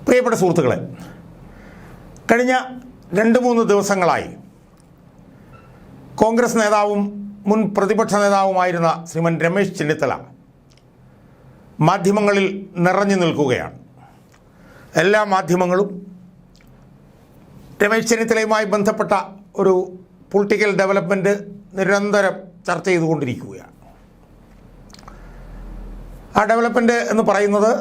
പ്രിയപ്പെട്ട സുഹൃത്തുക്കളെ, കഴിഞ്ഞ 2-3 ദിവസങ്ങളായി കോൺഗ്രസ് നേതാവും മുൻ പ്രതിപക്ഷ നേതാവുമായിരുന്ന ശ്രീമൻ രമേശ് ചെന്നിത്തല മാധ്യമങ്ങളിൽ നിറഞ്ഞു നിൽക്കുകയാണ്. എല്ലാ മാധ്യമങ്ങളും രമേശ് ചെന്നിത്തലയുമായി ബന്ധപ്പെട്ട ഒരു പൊളിറ്റിക്കൽ ഡെവലപ്മെൻറ്റ് നിരന്തരം ചർച്ച ചെയ്തുകൊണ്ടിരിക്കുകയാണ്. ആ ഡെവലപ്മെൻറ്റ് എന്ന് പറയുന്നത്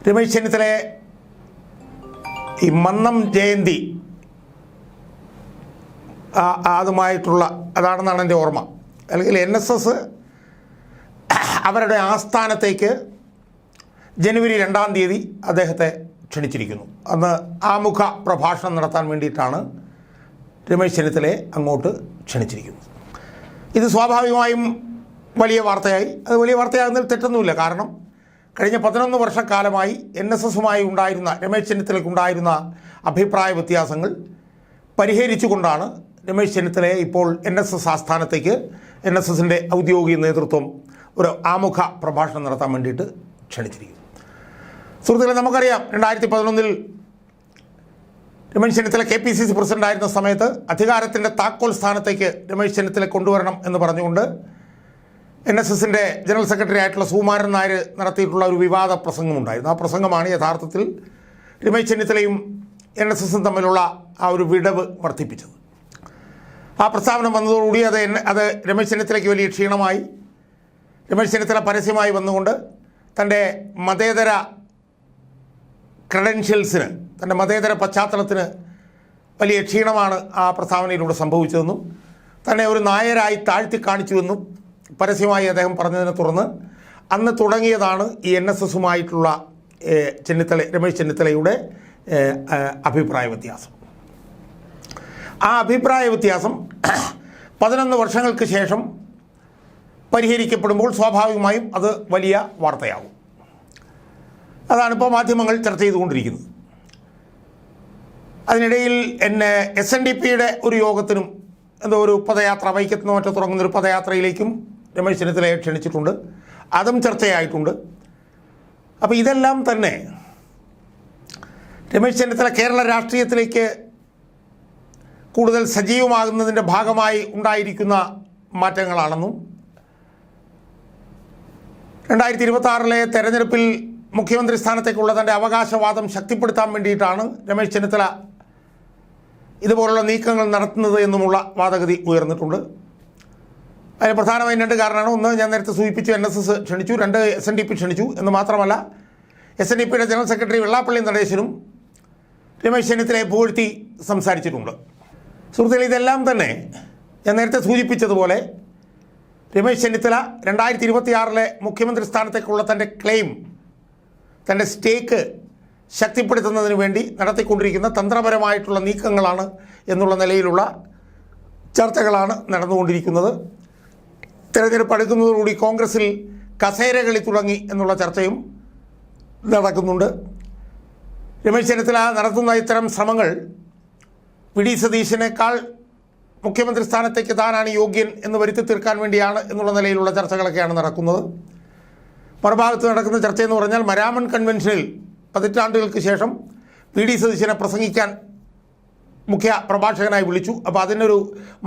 രമേശ് ചെന്നിത്തലയെ ഈ മന്നം ജയന്തി അതുമായിട്ടുള്ള അതാണെന്നാണ് എൻ്റെ ഓർമ്മ. അല്ലെങ്കിൽ NSS അവരുടെ ആസ്ഥാനത്തേക്ക് ജനുവരി 2-ാം തീയതി അദ്ദേഹത്തെ ക്ഷണിച്ചിരിക്കുന്നു. അന്ന് ആമുഖ പ്രഭാഷണം നടത്താൻ വേണ്ടിയിട്ടാണ് രമേശ് ചെന്നിത്തലയെ അങ്ങോട്ട് ക്ഷണിച്ചിരിക്കുന്നത്. ഇത് സ്വാഭാവികമായും വലിയ വാർത്തയായി. അത് വലിയ വാർത്തയാകുന്നതിൽ തെറ്റൊന്നുമില്ല. കാരണം കഴിഞ്ഞ 11 വർഷക്കാലമായി NSSുമായി ഉണ്ടായിരുന്ന രമേശ് ചെന്നിത്തലയ്ക്കുണ്ടായിരുന്ന അഭിപ്രായ വ്യത്യാസങ്ങൾ പരിഹരിച്ചുകൊണ്ടാണ് രമേശ് ചെന്നിത്തലയെ ഇപ്പോൾ NSS ആസ്ഥാനത്തേക്ക് NSSൻ്റെ ഔദ്യോഗിക നേതൃത്വം ഒരു ആമുഖ പ്രഭാഷണം നടത്താൻ വേണ്ടിയിട്ട് ക്ഷണിച്ചിരിക്കുന്നു. സുഹൃത്തുക്കളെ, നമുക്കറിയാം 2011 രമേശ് ചെന്നിത്തല KPCC പ്രസിഡൻ്റായിരുന്ന സമയത്ത് അധികാരത്തിൻ്റെ താക്കോൽ സ്ഥാനത്തേക്ക് രമേശ് ചെന്നിത്തല കൊണ്ടുവരണം എന്ന് പറഞ്ഞുകൊണ്ട് NSSൻ്റെ ജനറൽ സെക്രട്ടറി ആയിട്ടുള്ള സുകുമാരൻ നായർ നടത്തിയിട്ടുള്ള ഒരു വിവാദ പ്രസംഗമുണ്ടായിരുന്നു. ആ പ്രസംഗമാണ് യഥാർത്ഥത്തിൽ രമേശ് ചെന്നിത്തലയും NSSും തമ്മിലുള്ള ആ ഒരു വിടവ് വർദ്ധിപ്പിച്ചത്. ആ പ്രസ്താവന വന്നതോടുകൂടി അത് രമേശ് ചെന്നിത്തലയ്ക്ക് വലിയ ക്ഷീണമായി. രമേശ് ചെന്നിത്തല പരസ്യമായി വന്നുകൊണ്ട് തൻ്റെ മതേതര ക്രെഡൻഷ്യൽസിന്, തൻ്റെ മതേതര പശ്ചാത്തലത്തിന് വലിയ ക്ഷീണമാണ് ആ പ്രസ്താവനയിലൂടെ സംഭവിച്ചതെന്നും തന്നെ ഒരു നായരായി താഴ്ത്തി കാണിച്ചുവെന്നും പരസ്യമായി അദ്ദേഹം പറഞ്ഞതിനെ തുടർന്ന് അന്ന് തുടങ്ങിയതാണ് ഈ NSSുമായിട്ടുള്ള രമേശ് ചെന്നിത്തലയുടെ അഭിപ്രായ വ്യത്യാസം. ആ അഭിപ്രായ വ്യത്യാസം 11 വർഷങ്ങൾക്ക് ശേഷം പരിഹരിക്കപ്പെടുമ്പോൾ സ്വാഭാവികമായും അത് വലിയ വാർത്തയാകും. അതാണിപ്പോൾ മാധ്യമങ്ങൾ ചർച്ച ചെയ്തുകൊണ്ടിരിക്കുന്നത്. അതിനിടയിൽ SNDPയുടെ ഒരു യോഗത്തിനും എന്തോ ഒരു പദയാത്ര, വൈക്കത്തുനിന്ന് മറ്റോ തുടങ്ങുന്നൊരു പദയാത്രയിലേക്കും രമേശ് ചെന്നിത്തലയെ ക്ഷണിച്ചിട്ടുണ്ട്. അതും ചർച്ചയായിട്ടുണ്ട്. അപ്പോൾ ഇതെല്ലാം തന്നെ രമേശ് ചെന്നിത്തല കേരള രാഷ്ട്രീയത്തിലേക്ക് കൂടുതൽ സജീവമാകുന്നതിൻ്റെ ഭാഗമായി ഉണ്ടായിരിക്കുന്ന മാറ്റങ്ങളാണെന്നും 2026 തെരഞ്ഞെടുപ്പിൽ മുഖ്യമന്ത്രി സ്ഥാനത്തേക്കുള്ള തൻ്റെ അവകാശവാദം ശക്തിപ്പെടുത്താൻ വേണ്ടിയിട്ടാണ് രമേശ് ചെന്നിത്തല ഇതുപോലുള്ള നീക്കങ്ങൾ നടത്തുന്നത് എന്നുമുള്ള വാദഗതി ഉയർന്നിട്ടുണ്ട്. അതിന് പ്രധാനമായും 2 കാരണമാണ്. ഒന്ന്, ഞാൻ നേരത്തെ സൂചിപ്പിച്ചു, NSS ക്ഷണിച്ചു. 2, SNDP ക്ഷണിച്ചു എന്ന് മാത്രമല്ല, SNDPയുടെ ജനറൽ സെക്രട്ടറി വെള്ളാപ്പള്ളി നടേശനും രമേശ് ചെന്നിത്തലയെ പുകഴ്ത്തി സംസാരിച്ചിട്ടുണ്ട്. സുഹൃത്തുക്കളെ, ഇതെല്ലാം തന്നെ ഞാൻ നേരത്തെ സൂചിപ്പിച്ചതുപോലെ രമേശ് ചെന്നിത്തല 2026 മുഖ്യമന്ത്രി സ്ഥാനത്തേക്കുള്ള തൻ്റെ ക്ലെയിം, തൻ്റെ സ്റ്റേക്ക് ശക്തിപ്പെടുത്തുന്നതിന് വേണ്ടി നടത്തിക്കൊണ്ടിരിക്കുന്ന തന്ത്രപരമായിട്ടുള്ള നീക്കങ്ങളാണ് എന്നുള്ള നിലയിലുള്ള ചർച്ചകളാണ് നടന്നുകൊണ്ടിരിക്കുന്നത്. തെരഞ്ഞെടുപ്പ് അടുക്കുന്നതോടുകൂടി കോൺഗ്രസിൽ കസേരകളി തുടങ്ങി എന്നുള്ള ചർച്ചയും നടക്കുന്നുണ്ട്. രമേശ് ചെന്നിത്തല നടത്തുന്ന ഇത്തരം ശ്രമങ്ങൾ VD സതീശനേക്കാൾ മുഖ്യമന്ത്രി സ്ഥാനത്തേക്ക് താനാണ് യോഗ്യൻ എന്ന് വരുത്തി തീർക്കാൻ വേണ്ടിയാണ് എന്നുള്ള നിലയിലുള്ള ചർച്ചകളൊക്കെയാണ് നടക്കുന്നത്. മറുഭാഗത്ത് നടക്കുന്ന ചർച്ചയെന്ന് പറഞ്ഞാൽ, മരാമൺ കൺവെൻഷനിൽ 10 ശേഷം VD സതീശനെ പ്രസംഗിക്കാൻ മുഖ്യ പ്രഭാഷകനായി വിളിച്ചു. അപ്പോൾ അതിനൊരു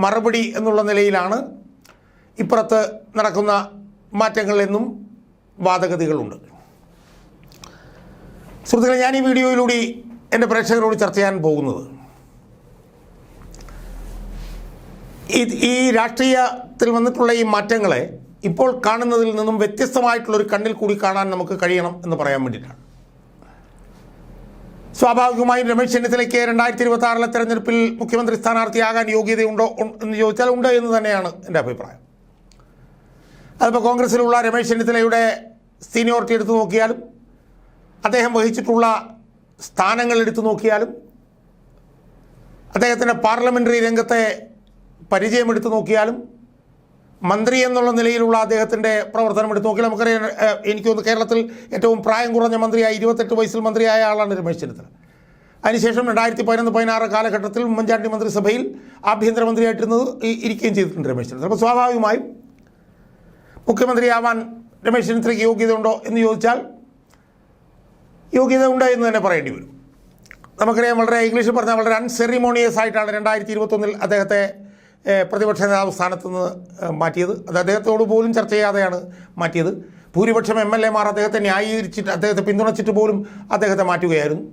മറുപടി എന്നുള്ള നിലയിലാണ് ഇപ്പുറത്ത് നടക്കുന്ന മാറ്റങ്ങൾ എന്നും വാദഗതികളുണ്ട്. സുഹൃത്തുക്കളെ, ഞാൻ ഈ വീഡിയോയിലൂടെ എൻ്റെ പ്രേക്ഷകരോട് ചർച്ച ചെയ്യാൻ പോകുന്നത് ഈ രാഷ്ട്രീയത്തിൽ വന്നിട്ടുള്ള ഈ മാറ്റങ്ങളെ ഇപ്പോൾ കാണുന്നതിൽ നിന്നും വ്യത്യസ്തമായിട്ടുള്ളൊരു കണ്ണിൽ കൂടി കാണാൻ നമുക്ക് കഴിയണം എന്ന് പറയാൻ വേണ്ടിയിട്ടാണ്. സ്വാഭാവികമായും രമേശ് ചെന്നിത്തലയ്ക്ക് 2026 തെരഞ്ഞെടുപ്പിൽ മുഖ്യമന്ത്രി സ്ഥാനാർത്ഥിയാകാൻ യോഗ്യതയുണ്ടോ എന്ന് ചോദിച്ചാൽ ഉണ്ട് എന്ന് തന്നെയാണ് എൻ്റെ അഭിപ്രായം. അതിപ്പോൾ കോൺഗ്രസ്സിലുള്ള രമേശ് ചെന്നിത്തലയുടെ സീനിയോറിറ്റി എടുത്തു നോക്കിയാലും, അദ്ദേഹം വഹിച്ചിട്ടുള്ള സ്ഥാനങ്ങൾ എടുത്തു നോക്കിയാലും, അദ്ദേഹത്തിൻ്റെ പാർലമെൻ്ററി രംഗത്തെ പരിചയം എടുത്തു നോക്കിയാലും, മന്ത്രി എന്നുള്ള നിലയിലുള്ള അദ്ദേഹത്തിൻ്റെ പ്രവർത്തനം എടുത്തു നോക്കിയാൽ നമുക്കറിയാം. എനിക്ക് തോന്നുന്നു കേരളത്തിൽ ഏറ്റവും പ്രായം കുറഞ്ഞ മന്ത്രിയായി 28 വയസ്സിൽ മന്ത്രിയായ ആളാണ് രമേശ് ചെന്നിത്തല. അതിനുശേഷം 2011-16 കാലഘട്ടത്തിൽ ഉമ്മൻചാണ്ടി മന്ത്രിസഭയിൽ ആഭ്യന്തരമന്ത്രിയായിട്ടിരുന്നത് ഇരിക്കുകയും ചെയ്തിട്ടുണ്ട് രമേശ് ചെന്നിത്തല. അപ്പോൾ സ്വാഭാവികമായും മുഖ്യമന്ത്രിയാവാൻ രമേശ് ചെന്നിത്തലയ്ക്ക് യോഗ്യതയുണ്ടോ എന്ന് ചോദിച്ചാൽ യോഗ്യത ഉണ്ട് എന്ന് തന്നെ പറയേണ്ടി വരും. നമുക്കറിയാം, വളരെ ഇംഗ്ലീഷിൽ പറഞ്ഞാൽ വളരെ അൺസെറിമോണിയസ് ആയിട്ടാണ് 2021 അദ്ദേഹത്തെ പ്രതിപക്ഷ നേതാവ് സ്ഥാനത്ത് നിന്ന് മാറ്റിയത്. അത് അദ്ദേഹത്തോട് പോലും ചർച്ച ചെയ്യാതെയാണ് മാറ്റിയത്. ഭൂരിപക്ഷം MLA-മാർ അദ്ദേഹത്തെ ന്യായീകരിച്ചിട്ട്, അദ്ദേഹത്തെ പിന്തുണച്ചിട്ട് പോലും അദ്ദേഹത്തെ മാറ്റുകയായിരുന്നു.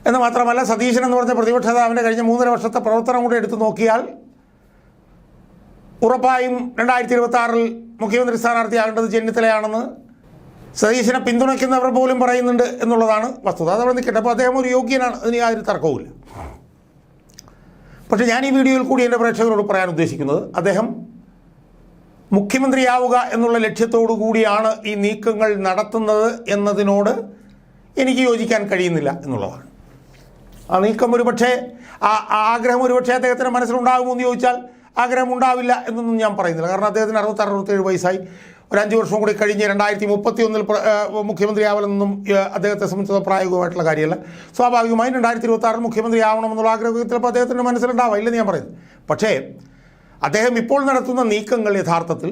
എന്ന് മാത്രമല്ല, സതീശൻ എന്ന് പറഞ്ഞ പ്രതിപക്ഷ നേതാവിൻ്റെ കഴിഞ്ഞ 3.5 വർഷത്തെ പ്രവർത്തനം കൂടെ എടുത്തു നോക്കിയാൽ ഉറപ്പായും 2026 മുഖ്യമന്ത്രി സ്ഥാനാർത്ഥിയാകേണ്ടത് ചെന്നിത്തലയാണെന്ന് സതീശനെ പിന്തുണയ്ക്കുന്നവർ പോലും പറയുന്നുണ്ട് എന്നുള്ളതാണ് വസ്തുത. അതവിടെ നിൽക്കട്ടെ. അപ്പോൾ അദ്ദേഹം ഒരു യോഗ്യനാണ്, അതിന് യാതൊരു തർക്കവുമില്ല. പക്ഷേ ഞാൻ ഈ വീഡിയോയിൽ കൂടി എൻ്റെ പ്രേക്ഷകരോട് പറയാൻ ഉദ്ദേശിക്കുന്നത്, അദ്ദേഹം മുഖ്യമന്ത്രിയാവുക എന്നുള്ള ലക്ഷ്യത്തോടു കൂടിയാണ് ഈ നീക്കങ്ങൾ നടത്തുന്നത് എന്നതിനോട് എനിക്ക് യോജിക്കാൻ കഴിയുന്നില്ല എന്നുള്ളതാണ്. ആ നീക്കം ഒരുപക്ഷെ, ആ ആഗ്രഹം ഒരുപക്ഷെ അദ്ദേഹത്തിൻ്റെ മനസ്സിലുണ്ടാകുമോ എന്ന് ചോദിച്ചാൽ ആഗ്രഹം ഉണ്ടാവില്ല എന്നൊന്നും ഞാൻ പറയുന്നില്ല. കാരണം അദ്ദേഹത്തിന് 66-67 വയസ്സായി. ഒരു 5 വർഷം കൂടി കഴിഞ്ഞ് 2031 മുഖ്യമന്ത്രിയാവലെന്നൊന്നും അദ്ദേഹത്തെ സംബന്ധിച്ച പ്രായോഗികമായിട്ടുള്ള കാര്യമല്ല. സ്വാഭാവികമായും 2026 മുഖ്യമന്ത്രി ആവണമെന്നുള്ള ആഗ്രഹത്തിൽ ചിലപ്പോൾ അദ്ദേഹത്തിൻ്റെ മനസ്സിലുണ്ടാവാം, ഇല്ലെന്ന് ഞാൻ പറയുന്നത്. പക്ഷേ അദ്ദേഹം ഇപ്പോൾ നടത്തുന്ന നീക്കങ്ങൾ യഥാർത്ഥത്തിൽ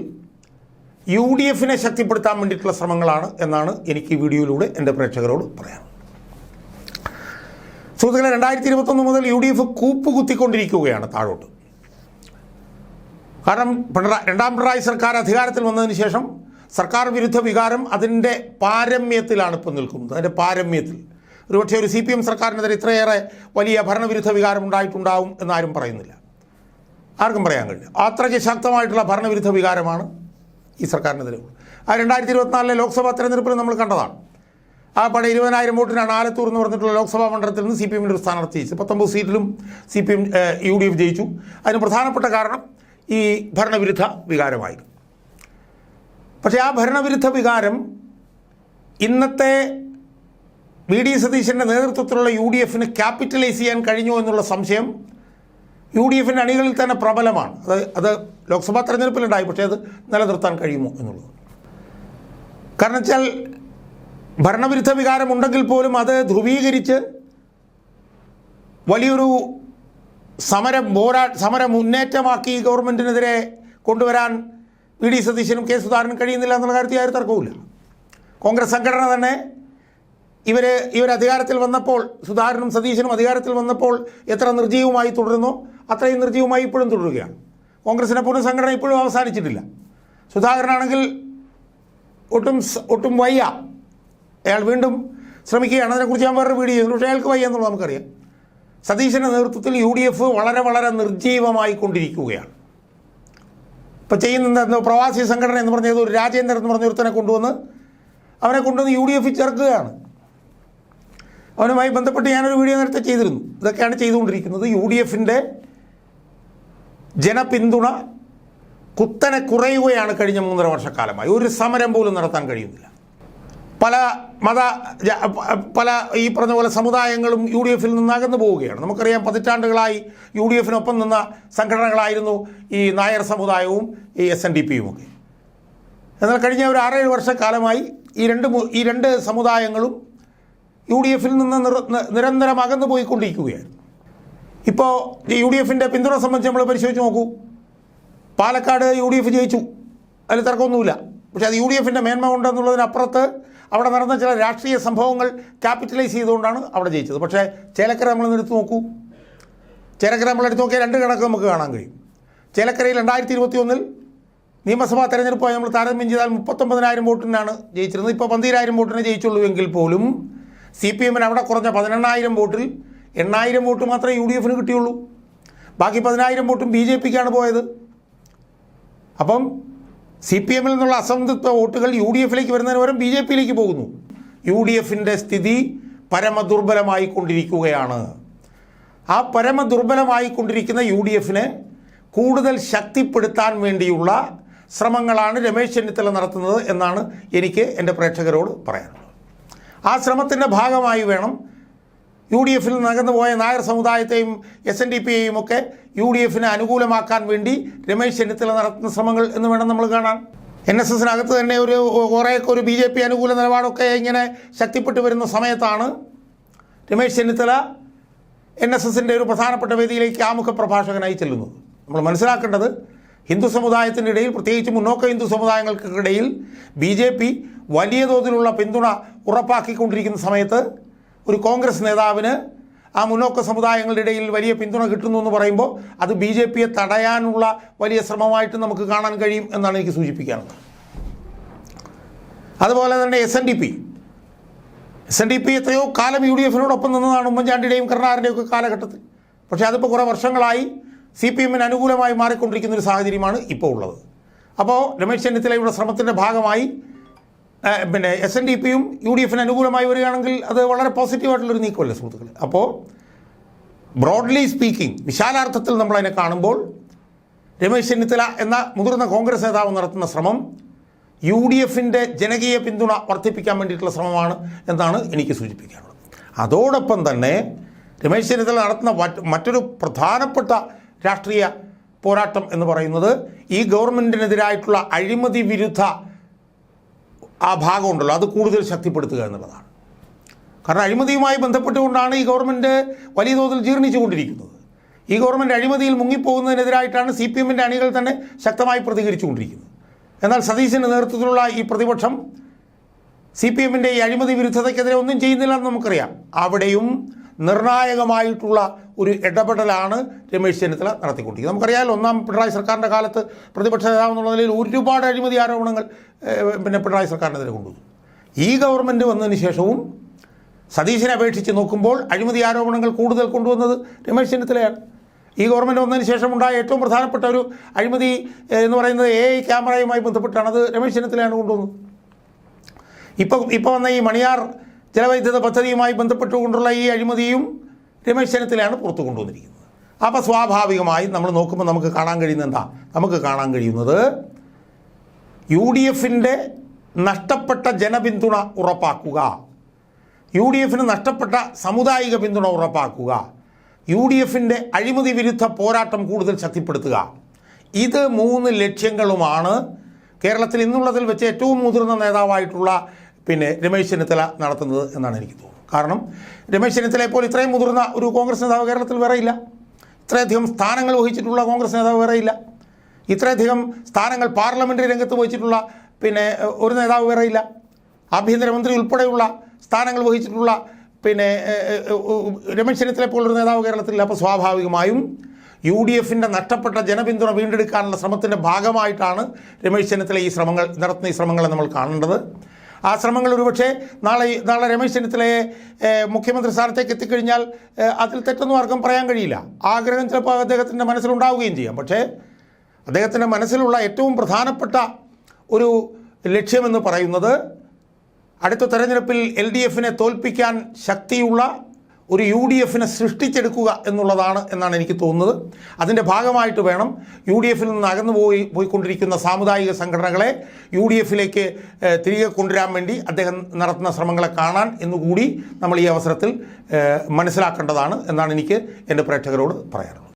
UDF-നെ ശക്തിപ്പെടുത്താൻ വേണ്ടിയിട്ടുള്ള ശ്രമങ്ങളാണ് എന്നാണ് എനിക്ക് ഈ വീഡിയോയിലൂടെ എൻ്റെ പ്രേക്ഷകരോട് പറയാം. സുഹൃത്തുക്കളെ, 2021 മുതൽ UDF കൂപ്പുകുത്തിക്കൊണ്ടിരിക്കുകയാണ് താഴോട്ട്. കാരണം രണ്ടാം പിണറായി സർക്കാർ അധികാരത്തിൽ വന്നതിന് ശേഷം സർക്കാർ വിരുദ്ധ വികാരം അതിൻ്റെ പാരമ്യത്തിലാണ് ഇപ്പോൾ നിൽക്കുന്നത്. അതിൻ്റെ പാരമ്യത്തിൽ ഒരുപക്ഷെ ഒരു CPM സർക്കാരിനെതിരെ ഇത്രയേറെ വലിയ ഭരണവിരുദ്ധ വികാരം ഉണ്ടായിട്ടുണ്ടാവും എന്നാരും പറയുന്നില്ല, ആർക്കും പറയാൻ കഴിയില്ല. അത്രയ്ക്ക് ശക്തമായിട്ടുള്ള ഭരണവിരുദ്ധ വികാരമാണ് ഈ സർക്കാരിനെതിരെ. ആ 2024 ലോക്സഭാ തെരഞ്ഞെടുപ്പിൽ നമ്മൾ കണ്ടതാണ്. ആ പടം 20,000 വോട്ടിനാണ് ആലത്തൂർ എന്ന് പറഞ്ഞിട്ടുള്ള ലോക്സഭാ മണ്ഡലത്തിൽ നിന്ന് CPM-ൻ്റെ ഒരു സ്ഥാനാർത്ഥി ജയിച്ചു. 19 സീറ്റിലും UDF ജയിച്ചു. അതിന് പ്രധാനപ്പെട്ട കാരണം ഈ ഭരണവിരുദ്ധ വികാരമായിരുന്നു. പക്ഷേ ആ ഭരണവിരുദ്ധ വികാരം ഇന്നത്തെ VD സതീശൻ്റെ നേതൃത്വത്തിലുള്ള UDF-ന് ക്യാപിറ്റലൈസ് ചെയ്യാൻ കഴിഞ്ഞോ എന്നുള്ള സംശയം UDF-ൻ്റെ അണികളിൽ തന്നെ പ്രബലമാണ്. അത് ലോക്സഭാ തെരഞ്ഞെടുപ്പിലുണ്ടായി, പക്ഷേ അത് നിലനിർത്താൻ കഴിയുമോ എന്നുള്ളത്. കാരണം വെച്ചാൽ ഭരണവിരുദ്ധ വികാരം ഉണ്ടെങ്കിൽ പോലും അത് ധ്രുവീകരിച്ച് വലിയൊരു സമര മുന്നേറ്റമാക്കി ഗവൺമെൻറ്റിനെതിരെ കൊണ്ടുവരാൻ VD സതീശനും K സുധാകരനും കഴിയുന്നില്ല എന്നുള്ള കാര്യത്തിൽ ആരും തർക്കവുമില്ല. കോൺഗ്രസ് സംഘടന തന്നെ ഇവർ അധികാരത്തിൽ വന്നപ്പോൾ, സുധാകരനും സതീശനും അധികാരത്തിൽ വന്നപ്പോൾ എത്ര നിർജ്ജീവമായി തുടരുന്നോ അത്രയും നിർജ്ജീവമായി ഇപ്പോഴും തുടരുകയാണ്. കോൺഗ്രസിനെ പുനഃസംഘടന ഇപ്പോഴും അവസാനിച്ചിട്ടില്ല. സുധാകരനാണെങ്കിൽ ഒട്ടും വയ്യ, അയാൾ വീണ്ടും ശ്രമിക്കുകയാണ്. അതിനെക്കുറിച്ച് ഞാൻ വേറൊരു വീഡിയോ ചെയ്തു. പക്ഷേ അയാൾക്ക് വയ്യ എന്നുള്ളത് നമുക്കറിയാം. സതീശൻ്റെ നേതൃത്വത്തിൽ UDF വളരെ നിർജ്ജീവമായി കൊണ്ടിരിക്കുകയാണ്. ഇപ്പോൾ ചെയ്യുന്ന പ്രവാസി സംഘടന എന്ന് പറഞ്ഞത് ഒരു രാജേന്ദ്രൻ എന്ന് പറഞ്ഞ ഒരുത്തനെ കൊണ്ടുവന്ന് UDF ചേർക്കുകയാണ്. അവനുമായി ബന്ധപ്പെട്ട് ഞാനൊരു വീഡിയോ നേരത്തെ ചെയ്തിരുന്നു. ഇതൊക്കെയാണ് ചെയ്തുകൊണ്ടിരിക്കുന്നത്. UDF-ൻ്റെ ജനപിന്തുണ കുത്തനെ കുറയുകയാണ് കഴിഞ്ഞ 3.5 വർഷക്കാലമായി. ഒരു സമരം പോലും നടത്താൻ കഴിയുന്നില്ല. പല ഈ പറഞ്ഞ പോലെ സമുദായങ്ങളും UDF-ൽ നിന്ന് അകന്നു പോവുകയാണ്. നമുക്കറിയാം, പതിറ്റാണ്ടുകളായി UDF-നൊപ്പം നിന്ന സംഘടനകളായിരുന്നു ഈ നായർ സമുദായവും ഈ SNDP-യും ഒക്കെ. എന്നാൽ കഴിഞ്ഞ ഒരു 6-7 വർഷക്കാലമായി ഈ രണ്ട് സമുദായങ്ങളും UDF-ൽ നിന്ന് നിരന്തരം അകന്നു പോയിക്കൊണ്ടിരിക്കുകയാണ്. ഇപ്പോൾ ഈ UDF-ൻ്റെ പിന്തുണ സംബന്ധിച്ച് നമ്മൾ പരിശോധിച്ച് നോക്കൂ. പാലക്കാട് UDF ജയിച്ചു, അതിൽ തർക്കമൊന്നുമില്ല. പക്ഷേ അത് UDF-ൻ്റെ മേന്മ ഉണ്ടെന്നുള്ളതിനപ്പുറത്ത് അവിടെ നടന്ന ചില രാഷ്ട്രീയ സംഭവങ്ങൾ ക്യാപിറ്റലൈസ് ചെയ്തുകൊണ്ടാണ് അവിടെ ജയിച്ചത്. പക്ഷേ ചേലക്കര നമ്മളെടുത്ത് നോക്കൂ. ചേലക്കര നമ്മളെടുത്ത് നോക്കിയാൽ 2 കണക്ക് നമുക്ക് കാണാൻ കഴിയും. ചേലക്കരയിൽ 2021 നിയമസഭാ തെരഞ്ഞെടുപ്പായി നമ്മൾ താരതമ്യം ചെയ്താൽ 39,000 വോട്ടിനാണ് ജയിച്ചിരുന്നത്. ഇപ്പോൾ 12,000 വോട്ടിനെ ജയിച്ചുള്ളൂ. എങ്കിൽ പോലും CPM-ന് അവിടെ കുറഞ്ഞ 18,000 വോട്ടിൽ 8,000 വോട്ട് മാത്രമേ UDF-ന് കിട്ടിയുള്ളൂ. ബാക്കി 10,000 വോട്ടും BJP-ക്കാണ് പോയത്. അപ്പം CPM-ൽ നിന്നുള്ള അസംതൃപ്ത വോട്ടുകൾ UDF-ലേക്ക് വരുന്നതിന് പകരം BJP-യിലേക്ക് പോകുന്നു. UDF-ൻ്റെ സ്ഥിതി പരമദുർബലമായി കൊണ്ടിരിക്കുകയാണ്. ആ പരമദുർബലമായി കൊണ്ടിരിക്കുന്ന UDF-നെ കൂടുതൽ ശക്തിപ്പെടുത്താൻ വേണ്ടിയുള്ള ശ്രമങ്ങളാണ് രമേശ് ചെന്നിത്തല നടത്തുന്നത് എന്നാണ് എനിക്ക് എൻ്റെ പ്രേക്ഷകരോട് പറയാനുള്ളത്. ആ ശ്രമത്തിൻ്റെ ഭാഗമായി വേണം UDF-ൽ നിന്ന് അകന്നു പോയ നായർ സമുദായത്തെയും SNDP-യെയും ഒക്കെ UDF-ന് അനുകൂലമാക്കാൻ വേണ്ടി രമേശ് ചെന്നിത്തല നടത്തുന്ന ശ്രമങ്ങൾ എന്ന് വേണം നമ്മൾ കാണാൻ. NSS-നകത്ത് തന്നെ കുറേയൊക്കെ ഒരു BJP അനുകൂല നിലപാടൊക്കെ ഇങ്ങനെ ശക്തിപ്പെട്ടു വരുന്ന സമയത്താണ് രമേശ് ചെന്നിത്തല NSS-ൻ്റെ ഒരു പ്രധാനപ്പെട്ട വേദിയിലേക്ക് ആമുഖ പ്രഭാഷകനായി ചെല്ലുന്നത്. നമ്മൾ മനസ്സിലാക്കേണ്ടത്, ഹിന്ദു സമുദായത്തിൻ്റെ ഇടയിൽ, പ്രത്യേകിച്ച് മുന്നോക്ക ഹിന്ദു സമുദായങ്ങൾക്കിടയിൽ BJP വലിയ തോതിലുള്ള പിന്തുണ ഉറപ്പാക്കിക്കൊണ്ടിരിക്കുന്ന സമയത്ത് ഒരു കോൺഗ്രസ് നേതാവിന് ആ മുന്നോക്ക സമുദായങ്ങളുടെ ഇടയിൽ വലിയ പിന്തുണ കിട്ടുന്നു എന്ന് പറയുമ്പോൾ അത് BJPയെ തടയാനുള്ള വലിയ ശ്രമമായിട്ട് നമുക്ക് കാണാൻ കഴിയും എന്നാണ് എനിക്ക് സൂചിപ്പിക്കാനുള്ളത്. അതുപോലെ തന്നെ SNDP എത്രയോ കാലം UDFിനോടൊപ്പം നിന്നതാണ് ഉമ്മൻചാണ്ടിയുടെയും കരുണാകരൻ്റെയും ഒക്കെ കാലഘട്ടത്തിൽ. പക്ഷേ അതിപ്പോൾ കുറേ വർഷങ്ങളായി CPMന് അനുകൂലമായി മാറിക്കൊണ്ടിരിക്കുന്ന ഒരു സാഹചര്യമാണ് ഇപ്പോൾ ഉള്ളത്. അപ്പോൾ രമേശ് ചെന്നിത്തലയുടെ ശ്രമത്തിൻ്റെ ഭാഗമായി SNDPയും UDFിന് അനുകൂലമായി വരികയാണെങ്കിൽ അത് വളരെ പോസിറ്റീവായിട്ടുള്ളൊരു നീക്കമല്ലേ സുഹൃത്തുക്കളെ. അപ്പോൾ ബ്രോഡ്ലി സ്പീക്കിംഗ്, വിശാലാർത്ഥത്തിൽ നമ്മളതിനെ കാണുമ്പോൾ രമേശ് ചെന്നിത്തല എന്ന മുതിർന്ന കോൺഗ്രസ് നേതാവ് നടത്തുന്ന ശ്രമം UDFിൻ്റെ ജനകീയ പിന്തുണ വർദ്ധിപ്പിക്കാൻ വേണ്ടിയിട്ടുള്ള ശ്രമമാണ് എന്നാണ് എനിക്ക് സൂചിപ്പിക്കാനുള്ളത്. അതോടൊപ്പം തന്നെ രമേശ് ചെന്നിത്തല നടത്തുന്ന മറ്റൊരു പ്രധാനപ്പെട്ട രാഷ്ട്രീയ പോരാട്ടം എന്ന് പറയുന്നത് ഈ ഗവൺമെൻറ്റിനെതിരായിട്ടുള്ള അഴിമതി വിരുദ്ധ ആ ഭാഗമുണ്ടല്ലോ, അത് കൂടുതൽ ശക്തിപ്പെടുത്തുക എന്നുള്ളതാണ്. കാരണം അഴിമതിയുമായി ബന്ധപ്പെട്ടുകൊണ്ടാണ് ഈ ഗവൺമെൻറ് വലിയ തോതിൽ ജീർണിച്ചുകൊണ്ടിരിക്കുന്നത്. ഈ ഗവൺമെൻറ് അഴിമതിയിൽ മുങ്ങിപ്പോകുന്നതിനെതിരായിട്ടാണ് CPMൻ്റെ അണികൾ തന്നെ ശക്തമായി പ്രതികരിച്ചുകൊണ്ടിരിക്കുന്നത്. എന്നാൽ സതീശൻ്റെ നേതൃത്വത്തിലുള്ള ഈ പ്രതിപക്ഷം CPMൻ്റെ ഈ അഴിമതി വിരുദ്ധതയ്ക്കെതിരെ ഒന്നും ചെയ്യുന്നില്ലെന്ന് നമുക്കറിയാം. അവിടെയും നിർണായകമായിട്ടുള്ള ഒരു ഇടപെടലാണ് രമേശ് ചെന്നിത്തല നടത്തിക്കൊണ്ടിരിക്കുന്നത്. നമുക്കറിയാമല്ലോ, ഒന്നാം പിണറായി സർക്കാരിൻ്റെ കാലത്ത് പ്രതിപക്ഷ നേതാവ് എന്നുള്ള നിലയിൽ ഒരുപാട് അഴിമതി ആരോപണങ്ങൾ പിണറായി സർക്കാരിനെതിരെ കൊണ്ടുവന്നു. ഈ ഗവൺമെൻറ് വന്നതിന് ശേഷവും സതീശനെ അപേക്ഷിച്ച് നോക്കുമ്പോൾ അഴിമതി ആരോപണങ്ങൾ കൂടുതൽ കൊണ്ടുവന്നത് രമേശ് ചെന്നിത്തലയാണ്. ഈ ഗവൺമെൻറ് വന്നതിന് ശേഷം ഉണ്ടായ ഏറ്റവും പ്രധാനപ്പെട്ട ഒരു അഴിമതി എന്ന് പറയുന്നത് AI ക്യാമറയുമായി ബന്ധപ്പെട്ടാണ്. അത് രമേശ് ചെന്നിത്തലയാണ് കൊണ്ടുവന്നത്. ഇപ്പോൾ വന്ന ഈ മണിയാർ ജലവൈദ്യുത പദ്ധതിയുമായി ബന്ധപ്പെട്ടുകൊണ്ടുള്ള ഈ അഴിമതിയും രമേശ് ചെന്നിത്തലയാണ് പുറത്തു കൊണ്ടുവന്നിരിക്കുന്നത്. അപ്പോൾ സ്വാഭാവികമായി നമ്മൾ നോക്കുമ്പോൾ നമുക്ക് കാണാൻ കഴിയുന്നത് UDFിൻ്റെ നഷ്ടപ്പെട്ട ജനപിന്തുണ ഉറപ്പാക്കുക, UDFിന് നഷ്ടപ്പെട്ട സാമുദായിക പിന്തുണ ഉറപ്പാക്കുക, UDFിൻ്റെ അഴിമതി വിരുദ്ധ പോരാട്ടം കൂടുതൽ ശക്തിപ്പെടുത്തുക. ഇത് 3 ലക്ഷ്യങ്ങളുമാണ് കേരളത്തിൽ ഇന്നുള്ളതിൽ വെച്ച് ഏറ്റവും മുതിർന്ന നേതാവായിട്ടുള്ള രമേശ് ചെന്നിത്തല നടത്തുന്നത് എന്നാണ് എനിക്ക് തോന്നുന്നത്. കാരണം രമേശ് ചെന്നിത്തലയെ പോലെ ഇത്രയും മുതിർന്ന ഒരു കോൺഗ്രസ് നേതാവ് കേരളത്തിൽ വേറെയില്ല. ഇത്രയധികം സ്ഥാനങ്ങൾ വഹിച്ചിട്ടുള്ള കോൺഗ്രസ് നേതാവ് വേറെയില്ല. ഇത്രയധികം സ്ഥാനങ്ങൾ പാർലമെൻ്ററി രംഗത്ത് വഹിച്ചിട്ടുള്ള ഒരു നേതാവ് വേറെയില്ല. ആഭ്യന്തരമന്ത്രി ഉൾപ്പെടെയുള്ള സ്ഥാനങ്ങൾ വഹിച്ചിട്ടുള്ള രമേശ് ചെന്നിത്തലയെ പോലൊരു നേതാവ് കേരളത്തിലില്ല. അപ്പോൾ സ്വാഭാവികമായും UDFിൻ്റെ നഷ്ടപ്പെട്ട ജനപിന്തുണ വീണ്ടെടുക്കാനുള്ള ശ്രമത്തിൻ്റെ ഭാഗമായിട്ടാണ് രമേശ് ചെന്നിത്തല നടത്തുന്ന ഈ ശ്രമങ്ങളെ നമ്മൾ കാണേണ്ടത്. ആ ശ്രമങ്ങൾ ഒരുപക്ഷെ നാളെ രമേശ് ചെന്നിത്തലയെ മുഖ്യമന്ത്രി സ്ഥാനത്തേക്ക് എത്തിക്കഴിഞ്ഞാൽ അതിൽ തെറ്റൊന്നും ആർക്കും പറയാൻ കഴിയില്ല. ആഗ്രഹം ചിലപ്പോൾ അദ്ദേഹത്തിൻ്റെ മനസ്സിലുണ്ടാവുകയും ചെയ്യാം. പക്ഷേ അദ്ദേഹത്തിൻ്റെ മനസ്സിലുള്ള ഏറ്റവും പ്രധാനപ്പെട്ട ഒരു ലക്ഷ്യമെന്ന് പറയുന്നത് അടുത്ത തെരഞ്ഞെടുപ്പിൽ LDFിനെ തോൽപ്പിക്കാൻ ശക്തിയുള്ള ഒരു UDFിനെ സൃഷ്ടിച്ചെടുക്കുക എന്നാണ് എനിക്ക് തോന്നുന്നത്. അതിൻ്റെ ഭാഗമായിട്ട് വേണം UDFിൽ നിന്ന് അകന്നു പോയിക്കൊണ്ടിരിക്കുന്ന സാമുദായിക സംഘടനകളെ UDFിലേക്ക് തിരികെ കൊണ്ടുവരാൻ വേണ്ടി അദ്ദേഹം നടത്തുന്ന ശ്രമങ്ങളെ കാണാൻ എന്നുകൂടി നമ്മൾ ഈ അവസരത്തിൽ മനസ്സിലാക്കേണ്ടതാണ് എന്നാണ് എനിക്ക് എൻ്റെ പ്രേക്ഷകരോട് പറയാനുള്ളത്.